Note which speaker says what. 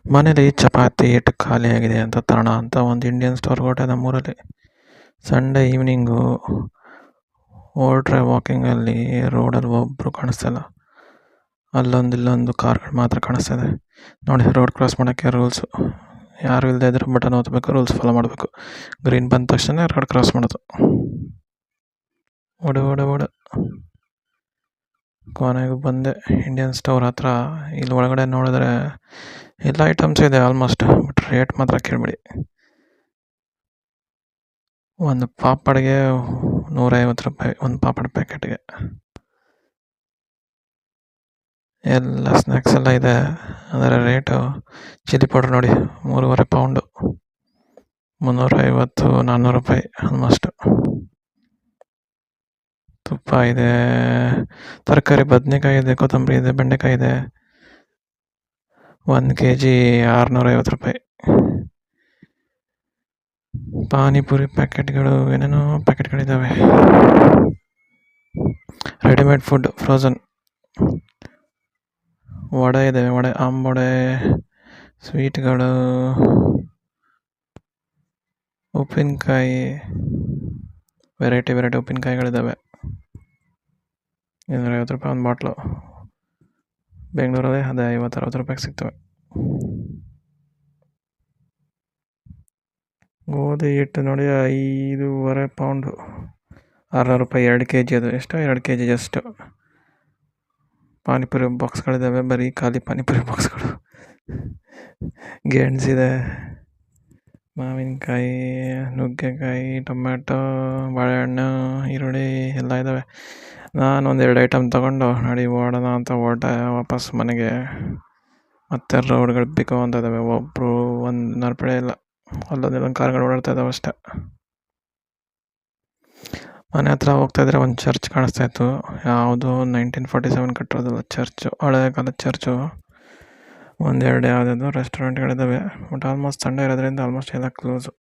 Speaker 1: ಮನೇಲಿ ಚಪಾತಿ ಹಿಟ್ಟು ಖಾಲಿಯಾಗಿದೆ ಅಂತ ತರೋಣ ಅಂತ ಒಂದು ಇಂಡಿಯನ್ ಸ್ಟೋರ್ಗೆ ಹೊರಟೆ ನಮ್ಮೂರಲ್ಲಿ. ಸಂಡೇ ಈವ್ನಿಂಗು ಹೊರಟ್ರೆ ವಾಕಿಂಗಲ್ಲಿ ರೋಡಲ್ಲಿ ಒಬ್ಬರು ಕಾಣಿಸ್ತಾಯಿಲ್ಲ. ಅಲ್ಲೊಂದು ಇಲ್ಲೊಂದು ಕಾರ್ಗಳು ಮಾತ್ರ ಕಾಣಿಸ್ತಾಯಿದೆ. ನೋಡಿ, ರೋಡ್ ಕ್ರಾಸ್ ಮಾಡೋಕ್ಕೆ ರೂಲ್ಸು. ಯಾರು ಇಲ್ಲದೆ ಇದ್ರೆ ಬಟನ್ ಒತ್ತಬೇಕು, ರೂಲ್ಸ್ ಫಾಲೋ ಮಾಡಬೇಕು. ಗ್ರೀನ್ ಬಂದ ತಕ್ಷಣ ರೋಡ್ ಕ್ರಾಸ್ ಮಾಡೋದು. ಓಡ ಕೊನೆಗೂ ಬಂದೆ ಇಂಡಿಯನ್ ಸ್ಟೋರ್ ಹತ್ರ. ಇಲ್ಲಿ ಒಳಗಡೆ ನೋಡಿದ್ರೆ ಎಲ್ಲ ಐಟಮ್ಸ್ ಇದೆ ಆಲ್ಮೋಸ್ಟ್, ಬಟ್ ರೇಟ್ ಮಾತ್ರ ಕೇಳಬೇಡಿ. ಒಂದು ಪಾಪಡ್ಗೆ 150 ರೂಪಾಯಿ, ಒಂದು ಪಾಪಡ್ ಪ್ಯಾಕೆಟ್ಗೆ. ಎಲ್ಲ ಸ್ನ್ಯಾಕ್ಸ್ ಎಲ್ಲ ಇದೆ. ಅದರ ರೇಟು ಚಿಲ್ಲಿ ಪೌಡ್ರ್ ನೋಡಿ, 3.5 ಪೌಂಡು, 350-400 ರೂಪಾಯಿ ಆಲ್ಮೋಸ್ಟ್. ತುಪ್ಪ ಇದೆ, ತರಕಾರಿ ಬದನೆಕಾಯಿ ಇದೆ, ಕೊತ್ತಂಬರಿ ಇದೆ, ಬೆಂಡೆಕಾಯಿ ಇದೆ. 1 kg 650 ರೂಪಾಯಿ. ಪಾನಿಪುರಿ ಪ್ಯಾಕೆಟ್ಗಳು, ಏನೇನೋ ಪ್ಯಾಕೆಟ್ಗಳಿದ್ದಾವೆ. Readymade food frozen. ವಡೆ ಇದೆ, ಆಂಬೊಡೆ, ಸ್ವೀಟ್ಗಳು, ಉಪ್ಪಿನಕಾಯಿ, ವೆರೈಟಿ ಉಪ್ಪಿನಕಾಯಿಗಳಿದ್ದಾವೆ. 250 ರೂಪಾಯಿ ಒಂದು ಬಾಟ್ಲು. ಬೆಂಗಳೂರಲ್ಲಿ ಅದೇ 50-60 ರೂಪಾಯಿಗೆ ಸಿಗ್ತವೆ. ಗೋಧಿ ಹಿಟ್ಟು ನೋಡಿ, 5.5 ಪೌಂಡು, 600 ರೂಪಾಯಿ. 2 kg ಅದು. ಎಷ್ಟೋ 2 kg ಜಸ್ಟು. ಪಾನಿಪುರಿ ಬಾಕ್ಸ್ಗಳಿದ್ದಾವೆ, ಬರೀ ಖಾಲಿ ಪಾನಿಪುರಿ ಬಾಕ್ಸ್ಗಳು. ಗೆಣಸಿದೆ, ಮಾವಿನಕಾಯಿ, ನುಗ್ಗೆಕಾಯಿ, ಟೊಮ್ಯಾಟೊ, ಬಾಳೆಹಣ್ಣು, ಈರುಳ್ಳಿ ಎಲ್ಲ ಇದ್ದಾವೆ. ನಾನು 1-2 ಐಟಮ್ ತೊಗೊಂಡು ನಡಿ ಓಡೋಣ ಅಂತ ಹೊರಟೆ ವಾಪಸ್ ಮನೆಗೆ. ಮತ್ತೆ ರೋಡ್ಗಳು ಬಿಕೋ ಅಂತ ಇದ್ದಾವೆ, ಒಬ್ಬರು ಒಂದು ನರ್ಪಡೆ ಇಲ್ಲ. ಅಲ್ಲೊಂದು ಕಾರ್ಗಳು ಓಡಾಡ್ತಾ ಇದ್ದಾವೆ ಅಷ್ಟೇ. ಮನೆ ಹತ್ರ ಹೋಗ್ತಾಯಿದ್ರೆ ಒಂದು ಚರ್ಚ್ ಕಾಣಿಸ್ತಾ ಇತ್ತು. ಯಾವುದು 1947 ಕಟ್ಟಿರೋದಲ್ಲ ಚರ್ಚು, ಹಳೆಯ ಕಾಲದ ಚರ್ಚು. 1-2 ಯಾವುದಾದ್ರು ರೆಸ್ಟೋರೆಂಟ್ಗಳಿದ್ದಾವೆ, ಬಟ್ ಆಲ್ಮೋಸ್ಟ್ ಸಂಡೇ ಇರೋದ್ರಿಂದ ಆಲ್ಮೋಸ್ಟ್ ಎಲ್ಲ ಕ್ಲೋಸು.